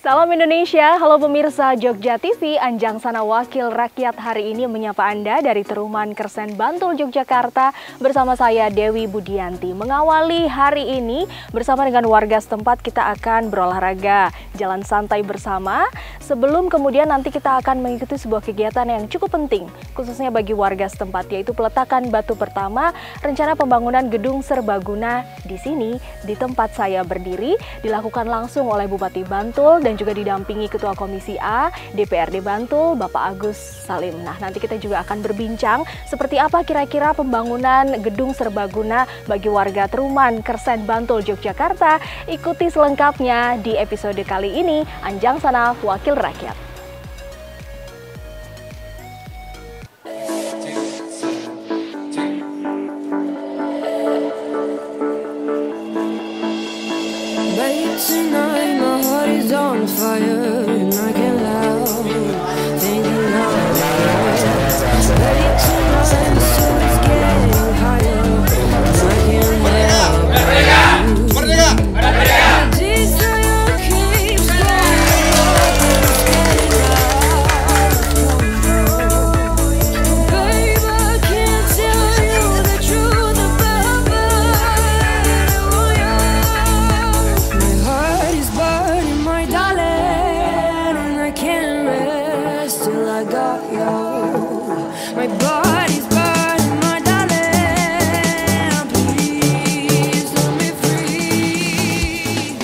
Salam Indonesia, halo pemirsa Jogja TV, Anjang Sana Wakil Rakyat hari ini menyapa Anda dari Teruman Kersen, Bantul, Yogyakarta bersama saya Dewi Budianti. Mengawali hari ini bersama dengan warga setempat kita akan berolahraga, jalan santai bersama sebelum kemudian nanti kita akan mengikuti sebuah kegiatan yang cukup penting khususnya bagi warga setempat, yaitu peletakan batu pertama rencana pembangunan gedung serbaguna di sini di tempat saya berdiri dilakukan langsung oleh Bupati Bantul dan juga didampingi Ketua Komisi A DPRD Bantul, Bapak Agus Salim. Nah, nanti kita juga akan berbincang seperti apa kira-kira pembangunan gedung serbaguna bagi warga Teruman, Kersen, Bantul, Yogyakarta. Ikuti selengkapnya di episode kali ini, Anjang Sana Wakil Rakyat. Tonight my heart is on fire and I can't help thinking out loud. Late tonight the sun is getting higher and I can't help my desire keeps going, it's getting out of control. Babe, I can't tell you the truth about you. My heart is burning, my darling, and I can't rest till I got you. My body's burning, my darling, please let me free.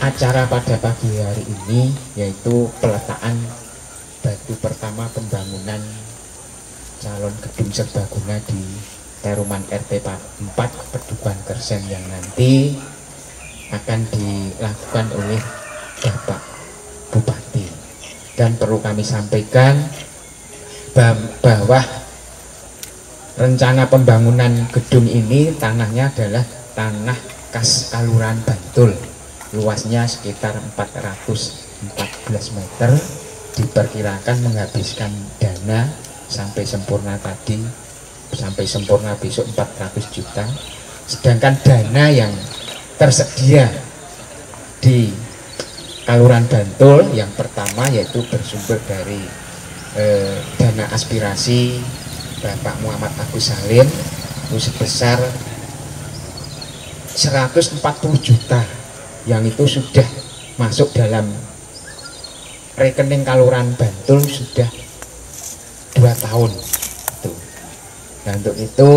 Acara pada pagi hari ini yaitu peletakan batu pertama pembangunan calon gedung serbaguna di Teruman RT 4 Pedukuhan Kersen yang nanti akan dilakukan oleh Bapak Bupati. Dan perlu kami sampaikan bahwa rencana pembangunan gedung ini tanahnya adalah tanah kas Kaluran Bantul, luasnya sekitar 414 meter, diperkirakan menghabiskan dana sampai sempurna besok 400 juta, sedangkan dana yang tersedia di Kaluran Bantul yang pertama yaitu bersumber dari dana aspirasi Bapak Muhammad Agus Salim itu sebesar 140 juta yang itu sudah masuk dalam rekening Kaluran Bantul sudah 2 tahun itu. Nah, untuk itu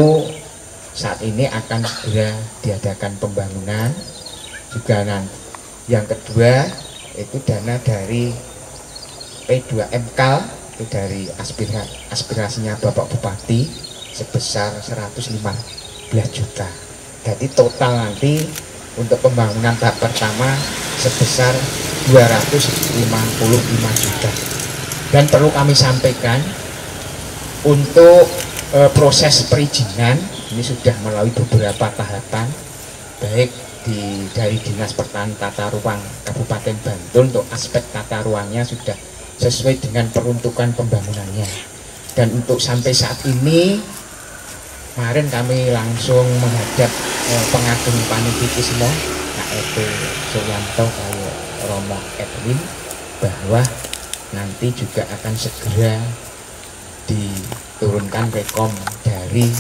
saat ini akan segera diadakan pembangunan juga. Nanti yang kedua itu dana dari P2MK itu dari aspirasinya Bapak Bupati sebesar 115 juta. Jadi total nanti untuk pembangunan tahap pertama sebesar 255 juta. Dan perlu kami sampaikan untuk proses perizinan ini sudah melalui beberapa tahapan, baik dari Dinas Pertanian Tata Ruang Kabupaten Bantul. Untuk aspek tata ruangnya sudah sesuai dengan peruntukan pembangunannya. Dan untuk sampai saat ini, kemarin kami langsung menghadap pengagung Panifikismo KEP Suryanto Kayo Romo Edwin bahwa nanti juga akan segera diturunkan rekom dari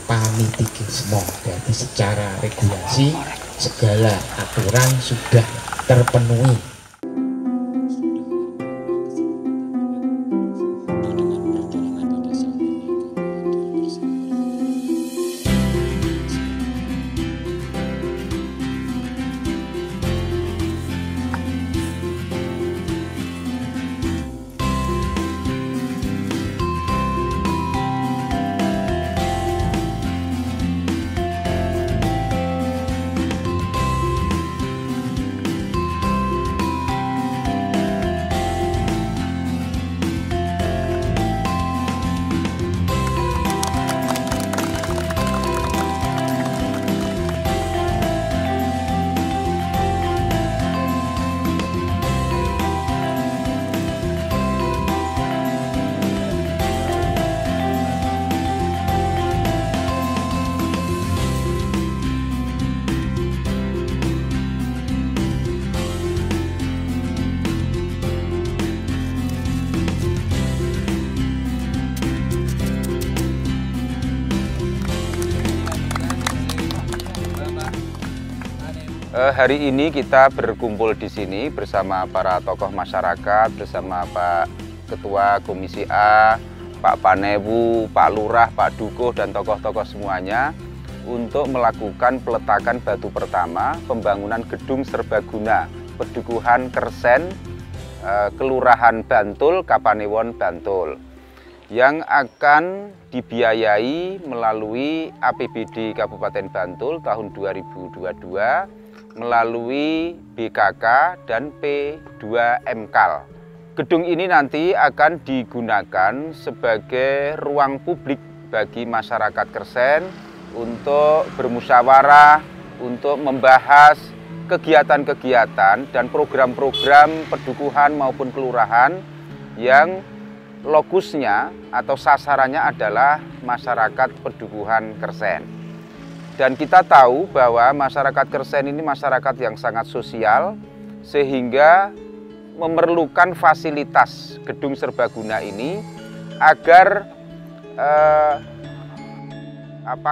Panifikismo. Jadi secara regulasi segala aturan sudah terpenuhi. Hari ini kita berkumpul di sini bersama para tokoh masyarakat, bersama Pak Ketua Komisi A, Pak Panewu, Pak Lurah, Pak Dukuh, dan tokoh-tokoh semuanya untuk melakukan peletakan batu pertama pembangunan gedung serbaguna Pedukuhan Kersen, Kelurahan Bantul, Kapanewon, Bantul, yang akan dibiayai melalui APBD Kabupaten Bantul tahun 2022 melalui BKK dan P2MKAL. Gedung ini nanti akan digunakan sebagai ruang publik bagi masyarakat Kersen untuk bermusyawarah, untuk membahas kegiatan-kegiatan dan program-program pedukuhan maupun kelurahan yang lokusnya atau sasarannya adalah masyarakat Pedukuhan Kersen. Dan kita tahu bahwa masyarakat Kersen ini masyarakat yang sangat sosial, sehingga memerlukan fasilitas gedung serbaguna ini agar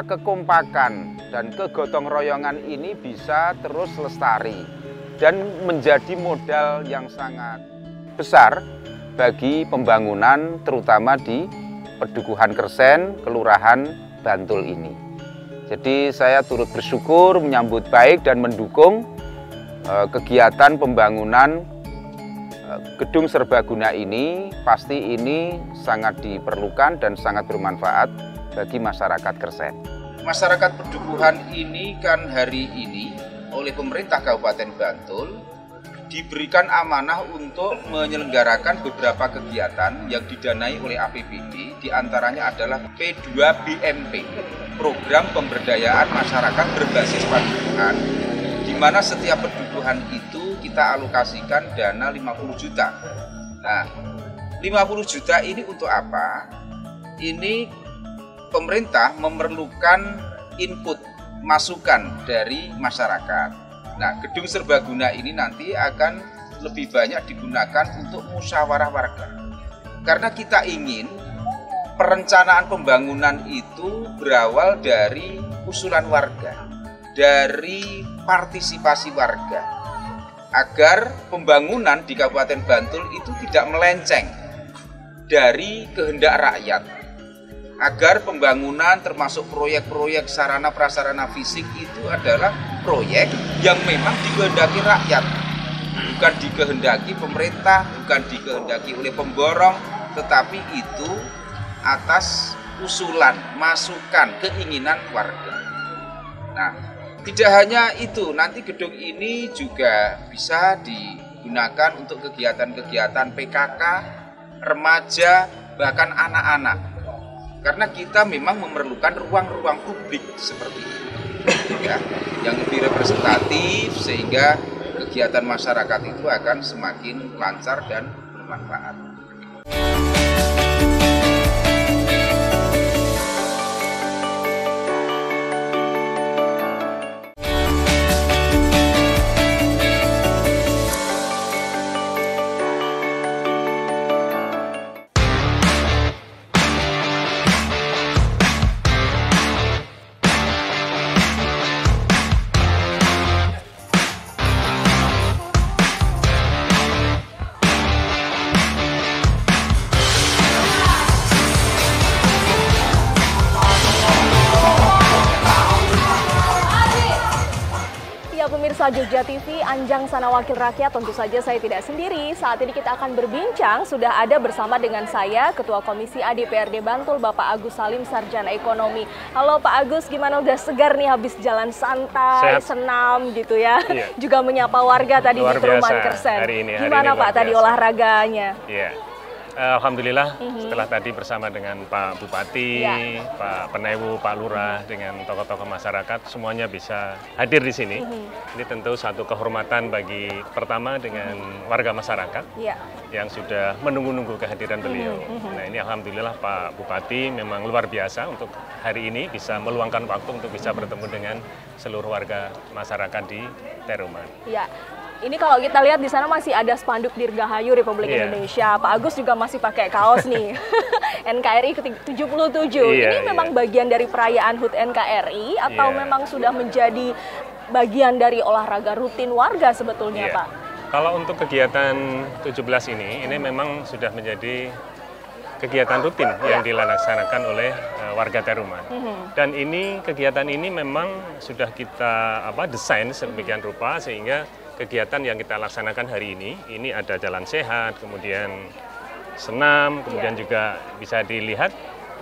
kekompakan dan kegotong royongan ini bisa terus lestari dan menjadi modal yang sangat besar bagi pembangunan terutama di Pedukuhan Kersen, Kelurahan Bantul ini. Jadi saya turut bersyukur, menyambut baik dan mendukung kegiatan pembangunan gedung serbaguna ini. Pasti ini sangat diperlukan dan sangat bermanfaat bagi masyarakat Kersen. Masyarakat Pedukuhan ini kan hari ini oleh pemerintah Kabupaten Bantul diberikan amanah untuk menyelenggarakan beberapa kegiatan yang didanai oleh APBD, diantaranya adalah P2BMP, Program Pemberdayaan Masyarakat Berbasis Pedukuhan, di mana setiap pedukuhan itu kita alokasikan dana 50 juta. Nah, 50 juta ini untuk apa? Ini pemerintah memerlukan input, masukan dari masyarakat. Nah, gedung serbaguna ini nanti akan lebih banyak digunakan untuk musyawarah warga. Karena kita ingin perencanaan pembangunan itu berawal dari usulan warga, dari partisipasi warga, agar pembangunan di Kabupaten Bantul itu tidak melenceng dari kehendak rakyat, agar pembangunan termasuk proyek-proyek sarana prasarana fisik itu adalah proyek yang memang dikehendaki rakyat, bukan dikehendaki pemerintah, bukan dikehendaki oleh pemborong, tetapi itu atas usulan, masukan, keinginan warga. Nah, tidak hanya itu, nanti gedung ini juga bisa digunakan untuk kegiatan-kegiatan PKK, remaja, bahkan anak-anak. Karena kita memang memerlukan ruang-ruang publik seperti ini, ya, yang lebih representatif, sehingga kegiatan masyarakat itu akan semakin lancar dan bermanfaat. Pemirsa Jogja TV, Anjang Sana Wakil Rakyat, tentu saja saya tidak sendiri. Saat ini kita akan berbincang, sudah ada bersama dengan saya, Ketua Komisi A DPRD Bantul, Bapak Agus Salim, Sarjana Ekonomi. Halo Pak Agus, gimana, udah segar nih habis jalan santai, senam gitu ya? Iya. Juga menyapa warga tadi di Perumahan Kersen. Gimana Pak tadi olahraganya? Iya. Alhamdulillah setelah tadi bersama dengan Pak Bupati, Pak Penewu, Pak Lurah, dengan tokoh-tokoh masyarakat, semuanya bisa hadir di sini. Ini tentu satu kehormatan bagi pertama dengan warga masyarakat yang sudah menunggu-nunggu kehadiran beliau. Nah, ini alhamdulillah Pak Bupati memang luar biasa untuk hari ini bisa meluangkan waktu untuk bisa bertemu dengan seluruh warga masyarakat di Teruman. Ya. Ini kalau kita lihat di sana masih ada spanduk Dirgahayu Republik Indonesia. Pak Agus juga masih pakai kaos nih. NKRI ke-77. Ini memang bagian dari perayaan HUT NKRI atau memang sudah menjadi bagian dari olahraga rutin warga sebetulnya Iya. Pak. Kalau untuk kegiatan 17 ini memang sudah menjadi kegiatan rutin yang dilaksanakan oleh warga Teruman. Dan kegiatan ini memang sudah kita desain sedemikian rupa sehingga kegiatan yang kita laksanakan hari ini ada jalan sehat, kemudian senam, kemudian juga bisa dilihat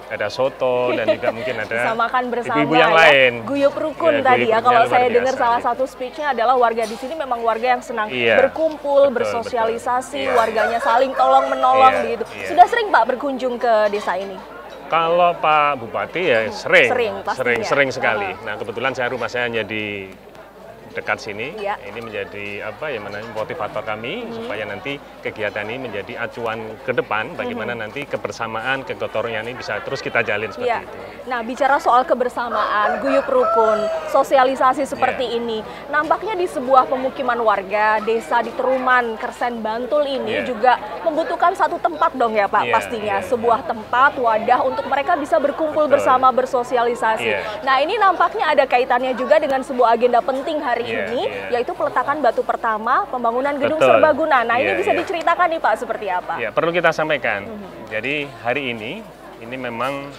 ada soto dan juga mungkin ada Bisa makan bersama ibu-ibu yang ya. lain. Guyup rukun Ya, tadi ya. guyup Kalau rukunnya saya luar dengar biasa. salah satu speech-nya adalah warga di sini memang warga yang senang Iya. berkumpul, Betul, bersosialisasi, betul. Iya. warganya saling tolong menolong Iya, begitu. iya. Sudah sering Pak berkunjung ke desa ini? Kalau Pak Bupati ya Sering, pastinya. sering sekali. Nah kebetulan rumah saya hanya di dekat sini. Iya. Ini menjadi motivator kami supaya nanti kegiatan ini menjadi acuan ke depan bagaimana nanti kebersamaan, kegotong royongan ini bisa terus kita jalin seperti Iya. itu. Nah, bicara soal kebersamaan, guyup rukun, sosialisasi seperti Iya. ini, nampaknya di sebuah pemukiman warga desa di Teruman, Kersen, Bantul ini Iya. juga membutuhkan satu tempat dong ya Pak, Iya, pastinya. iya. Sebuah tempat, wadah untuk mereka bisa berkumpul Betul. bersama, bersosialisasi. Iya. Nah, ini nampaknya ada kaitannya juga dengan sebuah agenda penting hari Iya, ini, iya. yaitu peletakan batu pertama, pembangunan gedung Betul. serbaguna. Nah, ini Iya, bisa iya. diceritakan nih Pak, seperti apa? Ya, perlu kita sampaikan. Jadi hari ini memang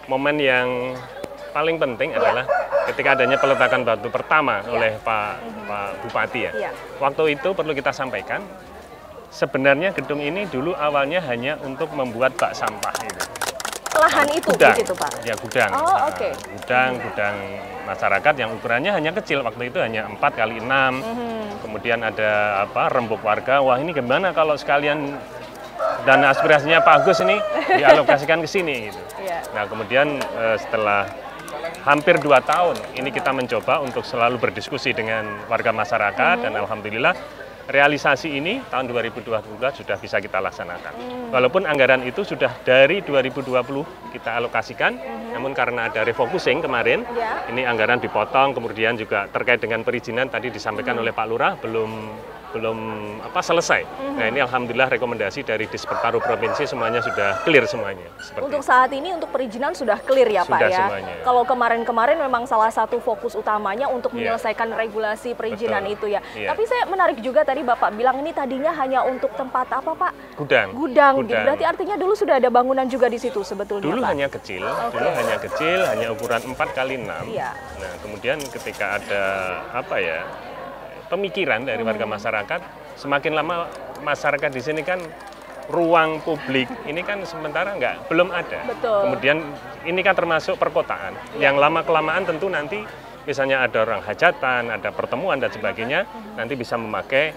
momen yang paling penting adalah ketika adanya peletakan batu pertama oleh Pak Bupati ya. Iya. Waktu itu perlu kita sampaikan, sebenarnya gedung ini dulu awalnya hanya untuk membuat bak sampah itu. Lahan itu Gudang. di situ Pak. Ya gudang. Oh, Nah, oke. Gudang masyarakat yang ukurannya hanya kecil. Waktu itu hanya 4 kali 6. Kemudian ada rembuk warga. Wah, ini gimana kalau sekalian dana aspirasinya Pak Agus ini dialokasikan ke sini gitu. Iya. Nah, kemudian setelah hampir 2 tahun ini kita mencoba untuk selalu berdiskusi dengan warga masyarakat dan alhamdulillah realisasi ini tahun 2022 sudah bisa kita laksanakan. Walaupun anggaran itu sudah dari 2020 kita alokasikan, namun karena ada refocusing kemarin, Ya. ini anggaran dipotong, kemudian juga terkait dengan perizinan tadi disampaikan oleh Pak Lurah belum selesai. Nah, ini alhamdulillah rekomendasi dari Dispertaru Provinsi semuanya sudah clear semuanya. Seperti Untuk itu. saat ini untuk perizinan sudah clear ya Pak Sudah ya. semuanya. Kalau kemarin-kemarin memang salah satu fokus utamanya untuk Iya. menyelesaikan regulasi perizinan Betul. itu ya. Iya. Tapi saya menarik juga tadi Bapak bilang ini tadinya hanya untuk tempat apa Pak? Gudang. Gudang. Gitu. Berarti artinya dulu sudah ada bangunan juga di situ sebetulnya Dulu Pak. hanya kecil, Oke. hanya ukuran 4 kali 6. Iya. Nah, kemudian ketika ada pemikiran dari warga masyarakat, semakin lama masyarakat di sini kan ruang publik ini kan sementara belum ada. Betul. Kemudian ini kan termasuk perkotaan. Yang lama kelamaan tentu nanti misalnya ada orang hajatan, ada pertemuan dan sebagainya, nanti bisa memakai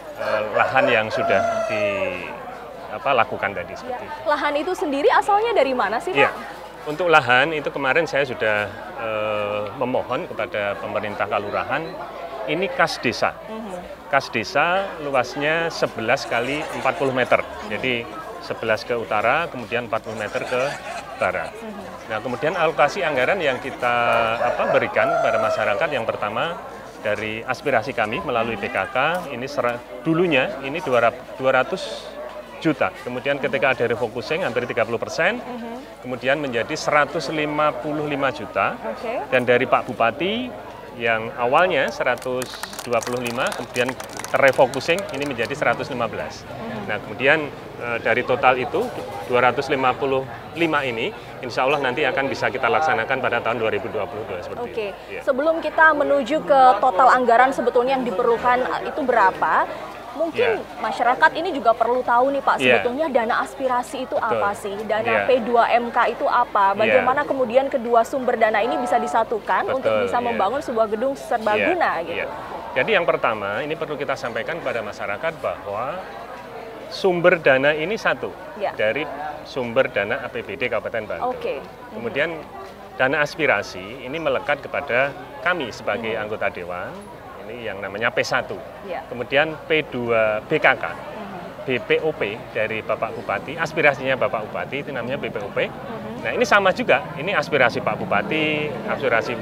lahan yang sudah dilakukan tadi Ya. seperti itu. Lahan itu sendiri asalnya dari mana sih Pak? Iya, untuk lahan itu kemarin saya sudah memohon kepada pemerintah kelurahan, ini kas desa. Kas desa luasnya 11 kali 40 meter, jadi 11 ke utara, kemudian 40 meter ke barat. Nah, kemudian alokasi anggaran yang kita berikan pada masyarakat yang pertama dari aspirasi kami melalui PKK, ini dulunya ini 200 juta. Kemudian ketika ada refocusing hampir 30%, kemudian menjadi 155 juta. Oke. Dan dari Pak Bupati yang awalnya 125, kemudian terrefocusing ini menjadi 115. Nah, kemudian dari total itu 255 ini insya Allah nanti akan bisa kita laksanakan pada tahun 2022 seperti Oke, itu. Ya. sebelum kita menuju ke total anggaran sebetulnya yang diperlukan itu berapa, mungkin masyarakat ini juga perlu tahu nih Pak, sebetulnya dana aspirasi itu apa sih? Dana P2MK itu apa? Bagaimana kemudian kedua sumber dana ini bisa disatukan untuk bisa membangun sebuah gedung serbaguna gitu? Jadi yang pertama, ini perlu kita sampaikan kepada masyarakat bahwa sumber dana ini satu dari sumber dana APBD Kabupaten Bantul. Oke. Kemudian dana aspirasi ini melekat kepada kami sebagai anggota Dewan, ini yang namanya P1. Kemudian P2 BKK, BPOP dari Bapak Bupati, aspirasinya Bapak Bupati itu namanya BPOP. Nah, ini sama juga, ini aspirasi Pak Bupati, aspirasi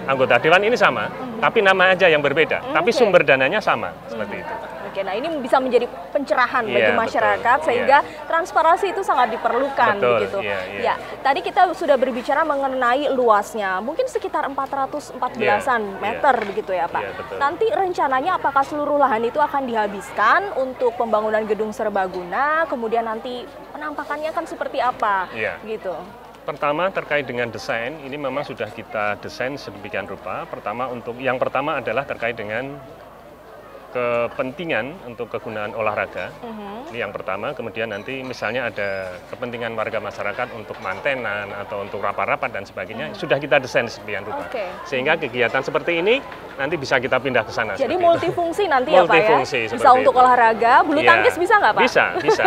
anggota Dewan ini sama, tapi nama aja yang berbeda, tapi sumber dananya sama, seperti itu. Oke, nah ini bisa menjadi pencerahan bagi Iya, masyarakat betul. sehingga transparansi itu sangat diperlukan Betul, begitu. iya, iya. Ya, tadi kita sudah berbicara mengenai luasnya, mungkin sekitar 414-an Iya, meter begitu ya Pak. Iya, betul. Nanti rencananya apakah seluruh lahan itu akan dihabiskan untuk pembangunan gedung serbaguna, kemudian nanti penampakannya kan seperti apa? Iya. Gitu. Pertama terkait dengan desain, ini memang sudah kita desain sedemikian rupa. Yang pertama adalah terkait dengan kepentingan untuk kegunaan olahraga. Ini yang pertama. Kemudian nanti misalnya ada kepentingan warga masyarakat untuk mantenan atau untuk rapat-rapat dan sebagainya, sudah kita desain sedemikian rupa. Oke. Sehingga kegiatan seperti ini nanti bisa kita pindah ke sana. Jadi seperti itu. multifungsi nanti ya Pak ya? Multifungsi, Bisa seperti untuk itu. olahraga, bulu Iya. tangkis bisa nggak Pak? Bisa, bisa.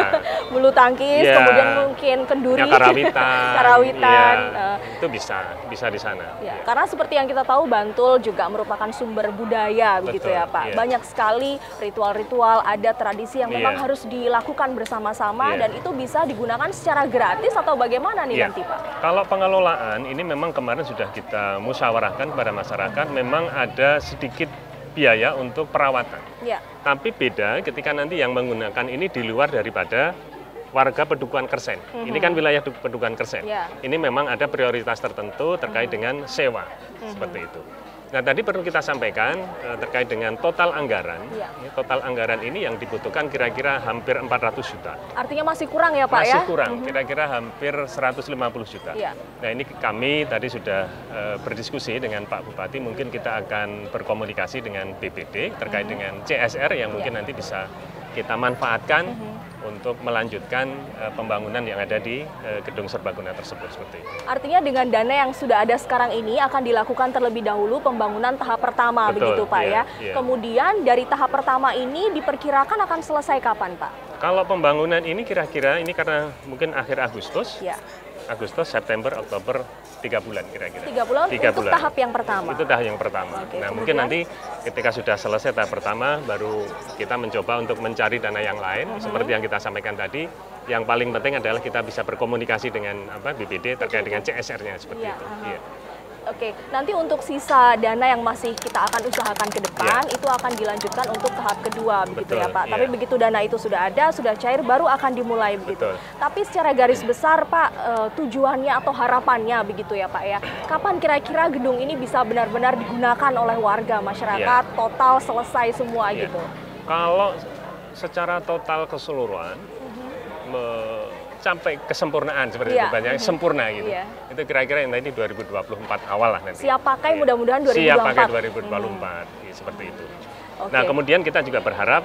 Bulu tangkis, Iya. kemudian mungkin kenduri, Ya, karawitan. karawitan, Iya, itu bisa di sana. Ya, Iya. karena seperti yang kita tahu Bantul juga merupakan sumber budaya begitu Betul, ya Pak. iya. Banyak sekali ritual-ritual, ada tradisi yang memang Iya. harus dilakukan bersama-sama Iya. dan itu bisa digunakan secara gratis atau bagaimana nih Iya. nanti Pak? Kalau pengelolaan ini memang kemarin sudah kita musyawarahkan kepada masyarakat, memang ada sedikit biaya untuk perawatan. Ya, Tapi beda ketika nanti yang menggunakan ini di luar daripada warga Pedukuhan Kersen. Ini kan wilayah Pedukuhan Kersen. Ya. Ini memang ada prioritas tertentu terkait dengan sewa, seperti itu. Nah, tadi perlu kita sampaikan terkait dengan total anggaran. Ya. Ini total anggaran ini yang dibutuhkan kira-kira hampir 400 juta. artinya masih kurang ya Pak ya? Masih kurang, kira-kira hampir 150 juta. Iya. Nah, ini kami tadi sudah berdiskusi dengan Pak Bupati, mungkin kita akan berkomunikasi dengan BPD terkait dengan CSR yang mungkin nanti bisa kita manfaatkan untuk melanjutkan pembangunan yang ada di gedung serbaguna tersebut seperti itu. Artinya dengan dana yang sudah ada sekarang ini akan dilakukan terlebih dahulu pembangunan tahap pertama Betul, begitu Pak iya, ya. iya. Kemudian dari tahap pertama ini diperkirakan akan selesai kapan Pak? Kalau pembangunan ini kira-kira ini karena mungkin akhir Agustus, Ya. Agustus, September, Oktober, 3 bulan kira-kira. 3 bulan 3 untuk bulan. tahap yang pertama. Itu tahap yang pertama. Oke, Nah, kemudian? mungkin nanti ketika sudah selesai tahap pertama, baru kita mencoba untuk mencari dana yang lain. Seperti yang kita sampaikan tadi, yang paling penting adalah kita bisa berkomunikasi dengan BPD terkait dengan CSR-nya seperti Iya, itu. aha. Iya. Oke, nanti untuk sisa dana yang masih kita akan usahakan ke depan, Iya. itu akan dilanjutkan untuk tahap kedua begitu Betul, ya Pak. iya. Tapi begitu dana itu sudah ada, sudah cair, baru akan dimulai begitu. Betul. Tapi secara garis besar Pak, tujuannya atau harapannya begitu ya Pak ya. Kapan kira-kira gedung ini bisa benar-benar digunakan oleh warga masyarakat, total selesai semua Iya. gitu? Kalau secara total keseluruhan, sampai kesempurnaan seperti Iya. itu, banyak sempurna gitu. Iya. Itu kira-kira yang tadi 2024 awal lah nanti. Siap pakai Iya. mudah-mudahan 2024. Siap pakai 2024, ya, seperti itu. Oke. Nah, kemudian kita juga berharap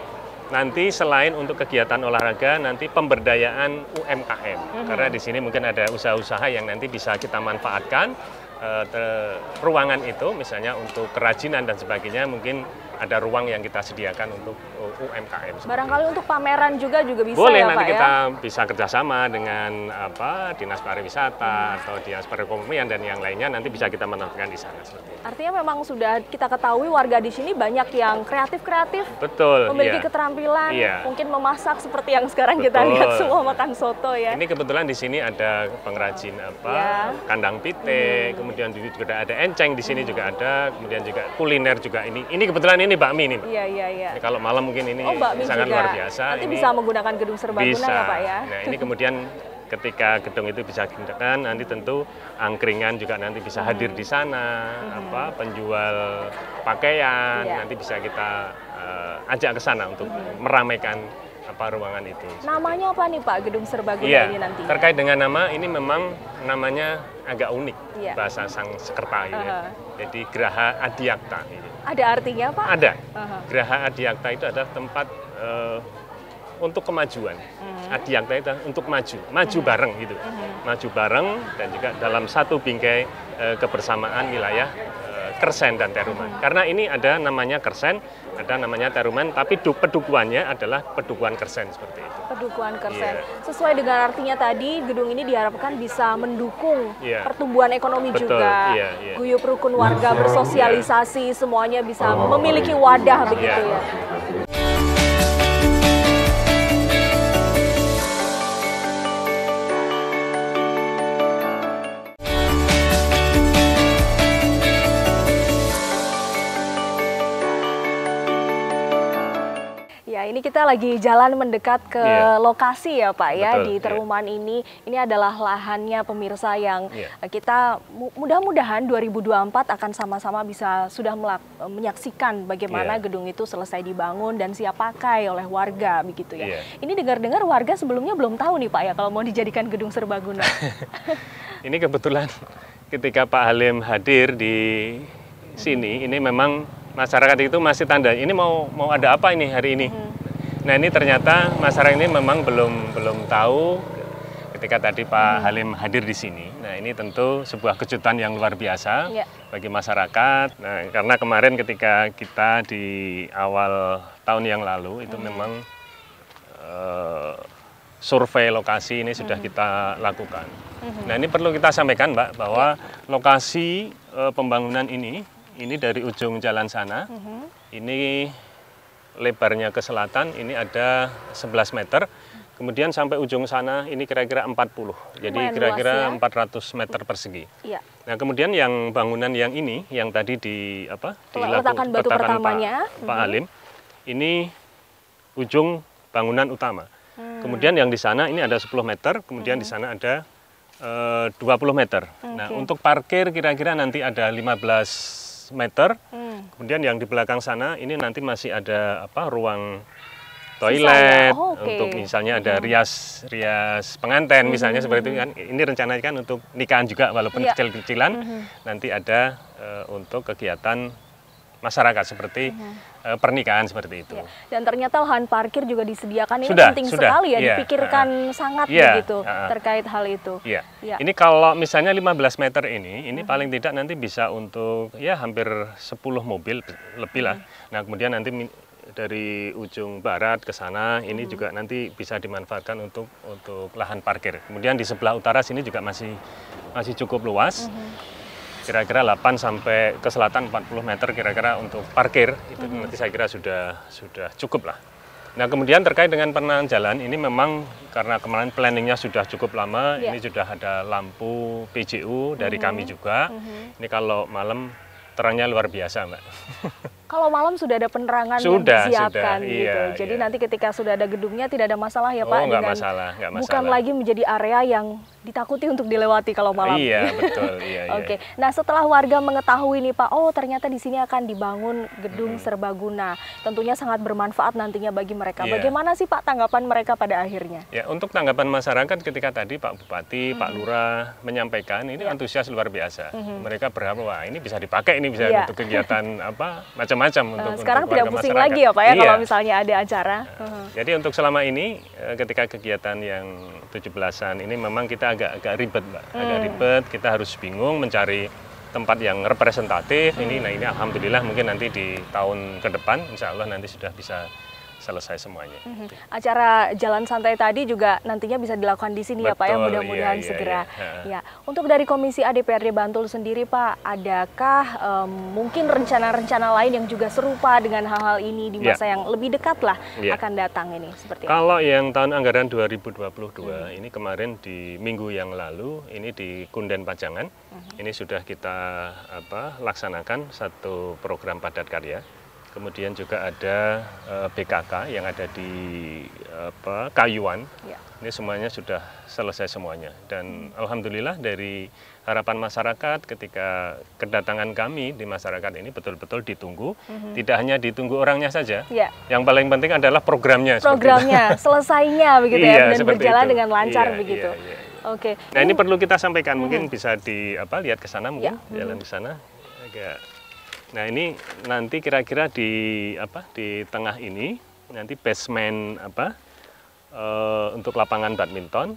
nanti selain untuk kegiatan olahraga, nanti pemberdayaan UMKM. Karena di sini mungkin ada usaha-usaha yang nanti bisa kita manfaatkan ruangan itu, misalnya untuk kerajinan dan sebagainya, mungkin ada ruang yang kita sediakan untuk UMKM. Barangkali untuk pameran juga bisa Boleh, ya nanti Pak kita ya? bisa kerjasama dengan Dinas Pariwisata atau Dinas Perekonomian dan yang lainnya, nanti bisa kita menampilkan di sana. Seperti itu. Artinya memang sudah kita ketahui warga di sini banyak yang kreatif-kreatif, Betul, memiliki iya. keterampilan, Iya. mungkin memasak seperti yang sekarang kita Betul. lihat semua makan soto ya. Ini kebetulan di sini ada pengrajin Ya. kandang pite, kemudian juga ada enceng di sini juga ada, kemudian juga kuliner juga ini. Ini kebetulan ini bakmi ini, Mbak. Iya, iya, iya. Ini kalau malam mungkin ini Oh, bakmi sangat juga. luar biasa. Nanti Ini bisa menggunakan gedung serbaguna bisa. ya Pak ya? Nah, ini kemudian ketika gedung itu bisa digunakan, nanti tentu angkringan juga nanti bisa hadir di sana, penjual pakaian Iya. nanti bisa kita ajak ke sana untuk meramaikan ruangan itu. Namanya apa nih Pak gedung serbaguna Iya, ini nanti? terkait dengan nama, ini memang namanya agak unik, Iya. bahasa Sanskerta gitu ya. Aha. Jadi Graha Adiakta. Gitu. Ada artinya Pak? Ada. Aha. Graha Adiakta itu adalah tempat untuk kemajuan. Adiakta itu untuk maju bareng gitu. Maju bareng dan juga dalam satu bingkai kebersamaan wilayah Kersen dan Teruman. Karena ini ada namanya Kersen, ada namanya Teruman, tapi pedukuhannya adalah Pedukuhan Kersen seperti itu. Pedukuhan Kersen. Iya. Sesuai dengan artinya tadi, gedung ini diharapkan bisa mendukung Iya. pertumbuhan ekonomi Betul, juga, iya, iya. guyup rukun warga bersosialisasi, semuanya bisa memiliki wadah begitu Iya. ya. Ya, ini ini kita lagi jalan mendekat ke Iya. lokasi ya Pak ya, Betul, di iya. Teruman ini. Ini adalah lahannya pemirsa yang Iya. kita mudah-mudahan 2024 akan sama-sama bisa sudah menyaksikan bagaimana Iya. gedung itu selesai dibangun dan siap pakai oleh warga begitu ya. Iya. Ini dengar-dengar warga sebelumnya belum tahu nih Pak ya kalau mau dijadikan gedung serbaguna. Ini kebetulan ketika Pak Halim hadir di sini, ini memang masyarakat itu masih tanda, ini mau ada apa ini hari ini. Nah ini ternyata masyarakat ini memang belum tahu ketika tadi Pak Halim hadir di sini. Nah ini tentu sebuah kejutan yang luar biasa Iya. bagi masyarakat. Nah karena kemarin ketika kita di awal tahun yang lalu itu memang survei lokasi ini sudah kita lakukan. Nah ini perlu kita sampaikan Mbak bahwa lokasi pembangunan ini dari ujung jalan sana, ini lebarnya ke selatan ini ada 11 meter, kemudian sampai ujung sana ini kira-kira 40, jadi Lumayan kira-kira luas ya. 400 meter persegi. Iya. Nah kemudian yang bangunan yang ini, yang tadi Peletakan batu pertamanya. Pak Halim, ini ujung bangunan utama. Kemudian yang di sana ini ada 10 meter, kemudian di sana ada 20 meter. Nah untuk parkir kira-kira nanti ada 15 meter. Kemudian yang di belakang sana ini nanti masih ada ruang toilet, Oh, oke. untuk misalnya ada rias pengantin misalnya seperti itu kan. Ini rencananya kan untuk nikahan juga walaupun Iya. kecil-kecilan. Nanti ada untuk kegiatan masyarakat seperti pernikahan seperti itu. Ya. Dan ternyata lahan parkir juga disediakan, ini Sudah, penting sudah. sekali ya, Iya, dipikirkan sangat Iya, begitu terkait hal itu. Iya. Iya. Ini kalau misalnya 15 meter ini paling tidak nanti bisa untuk ya hampir 10 mobil lebih lah. Nah kemudian nanti dari ujung barat ke sana ini juga nanti bisa dimanfaatkan untuk lahan parkir. Kemudian di sebelah utara sini juga masih cukup luas. Kira-kira 8 sampai ke selatan 40 meter kira-kira untuk parkir itu nanti saya kira sudah cukup lah. Nah kemudian terkait dengan penataan jalan ini memang karena kemarin planningnya sudah cukup lama, Iya. ini sudah ada lampu PJU dari kami juga. Ini kalau malam terangnya luar biasa Mbak. Kalau malam sudah ada penerangan yang Sudah, disiapkan sudah. gitu. Iya, Jadi iya. nanti ketika sudah ada gedungnya tidak ada masalah ya Oh, Pak, nggak masalah. bukan lagi menjadi area yang ditakuti untuk dilewati kalau malam. Iya betul. Iya, Oke. Nah setelah warga mengetahui nih Pak, oh ternyata di sini akan dibangun gedung serbaguna, tentunya sangat bermanfaat nantinya bagi mereka. Iya. Bagaimana sih Pak tanggapan mereka pada akhirnya? Ya, untuk tanggapan masyarakat ketika tadi Pak Bupati, Pak Lurah menyampaikan ini antusias luar biasa. Mereka berharap wah ini bisa dipakai, ini bisa Iya. untuk kegiatan macam-macam untuk Sekarang untuk tidak warga pusing masyarakat. lagi ya Pak ya Iya. kalau misalnya ada acara. Jadi untuk selama ini ketika kegiatan yang 17-an ini memang kita agak ribet Mbak. Agak ribet, kita harus bingung mencari tempat yang representatif. Nah ini alhamdulillah mungkin nanti di tahun ke depan insya Allah nanti sudah bisa selesai semuanya. Acara jalan santai tadi juga nantinya bisa dilakukan di sini ya Pak ya, Betul, mudah-mudahan iya, segera. iya. Ya, untuk dari Komisi A DPRD Bantul sendiri Pak, adakah mungkin rencana-rencana lain yang juga serupa dengan hal-hal ini di Iya. masa yang lebih dekat lah Iya. akan datang ini seperti apa? Kalau yang tahun anggaran 2022 ini kemarin di minggu yang lalu ini di Kunden Pajangan ini sudah kita laksanakan satu program padat karya. Kemudian juga ada BKK yang ada di Kayuan. Ya. Ini semuanya sudah selesai semuanya. Dan alhamdulillah dari harapan masyarakat ketika kedatangan kami di masyarakat ini betul-betul ditunggu. Tidak hanya ditunggu orangnya saja. Ya. Yang paling penting adalah programnya. seperti itu. Programnya, selesainya begitu Iya, ya, dan seperti berjalan itu. dengan lancar Iya, begitu. iya, iya. Oke. Nah ini perlu kita sampaikan, mungkin bisa lihat ke sana mungkin, Ya. jalan ke sana. Nah ini nanti kira-kira di tengah ini nanti basement untuk lapangan badminton.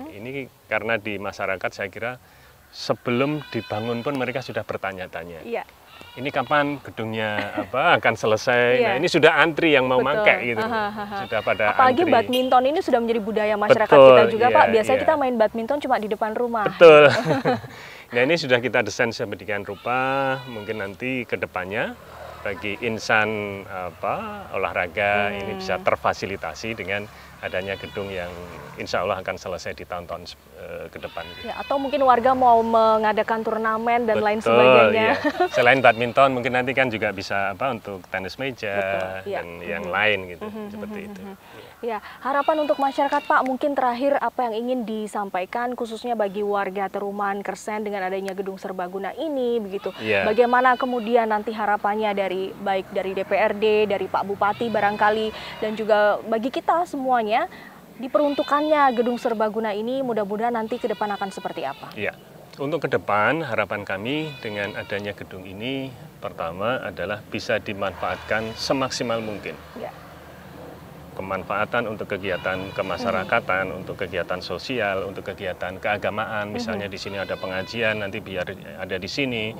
Ini karena di masyarakat saya kira sebelum dibangun pun mereka sudah bertanya-tanya. Iya. Ini kapan gedungnya akan selesai? Iya. Nah ini sudah antri yang mau Betul. make gitu, sudah pada Apalagi antri. badminton ini sudah menjadi budaya masyarakat Betul, kita juga iya, Pak. Biasanya iya. kita main badminton cuma di depan rumah. Betul. Nah ini sudah kita desain sedemikian rupa, mungkin nanti ke depannya bagi insan olahraga ini bisa terfasilitasi dengan adanya gedung yang insya Allah akan selesai di tahun-tahun ke depan. Ya, atau mungkin warga mau mengadakan turnamen dan lain Betul, sebagainya. iya. Selain badminton, mungkin nanti kan juga bisa untuk tenis meja. Betul, iya. Dan yang lain gitu, seperti itu. Ya, harapan untuk masyarakat Pak, mungkin terakhir apa yang ingin disampaikan khususnya bagi warga Teruman Kersen dengan adanya gedung serbaguna ini begitu. Iya. Bagaimana kemudian nanti harapannya dari baik dari DPRD, dari Pak Bupati barangkali dan juga bagi kita semuanya diperuntukannya gedung serbaguna ini mudah-mudahan nanti ke depan akan seperti apa? Iya. Untuk ke depan harapan kami dengan adanya gedung ini pertama adalah bisa dimanfaatkan semaksimal mungkin. Ya. Kemanfaatan untuk kegiatan kemasyarakatan, untuk kegiatan sosial, untuk kegiatan keagamaan. Misalnya di sini ada pengajian, nanti biar ada di sini.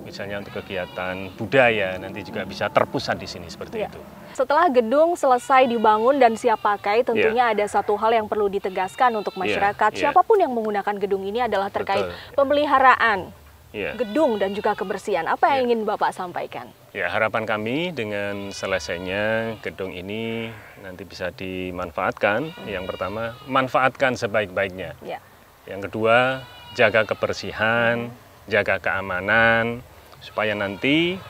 Misalnya untuk kegiatan budaya, nanti juga bisa terpusat di sini seperti itu. Setelah gedung selesai dibangun dan siap pakai, tentunya ada satu hal yang perlu ditegaskan untuk masyarakat. Siapapun yang menggunakan gedung ini adalah terkait pemeliharaan gedung dan juga kebersihan. Apa yang ingin Bapak sampaikan? Ya, harapan kami dengan selesainya gedung ini nanti bisa dimanfaatkan. Yang pertama, manfaatkan sebaik-baiknya. Yang kedua, jaga kebersihan, jaga keamanan, supaya nanti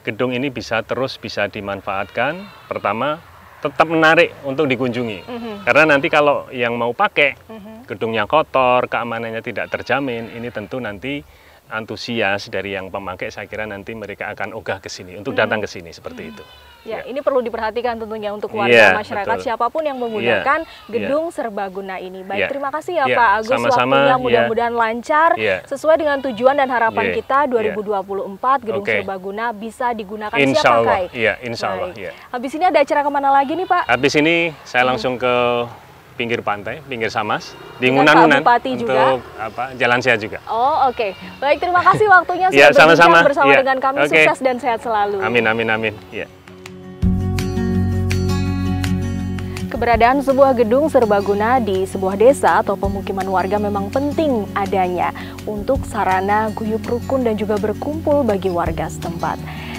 gedung ini bisa dimanfaatkan. Pertama, tetap menarik untuk dikunjungi. Karena nanti kalau yang mau pakai, gedungnya kotor, keamanannya tidak terjamin, ini tentu nanti antusias dari yang pemakai, saya kira nanti mereka akan ogah ke sini untuk datang ke sini seperti itu. Ya, ini perlu diperhatikan tentunya untuk warga masyarakat siapapun yang menggunakan gedung serbaguna ini. Baik, terima kasih ya Pak Agus, waktunya mudah-mudahan lancar sesuai dengan tujuan dan harapan kita 2024 gedung serbaguna bisa digunakan siap pakai. Iya, insya Allah. Habis ini ada acara kemana lagi nih Pak? Habis ini saya langsung ke pinggir pantai, pinggir Samas, di Ngunan-Ngunan untuk jalan sehat juga. Oh, oke. Baik, terima kasih waktunya sudah berbincang bersama dengan kami. Sukses dan sehat selalu. Amin, amin, amin. Keberadaan sebuah gedung serbaguna di sebuah desa atau pemukiman warga memang penting adanya untuk sarana guyup rukun dan juga berkumpul bagi warga setempat.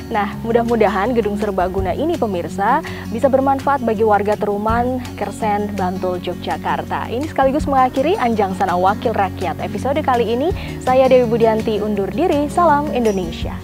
Nah, mudah-mudahan gedung serbaguna ini pemirsa bisa bermanfaat bagi warga Teruman, Kersen, Bantul, Yogyakarta. Ini sekaligus mengakhiri Anjang Sana Wakil Rakyat episode kali ini. Saya Dewi Budianti undur diri, salam Indonesia.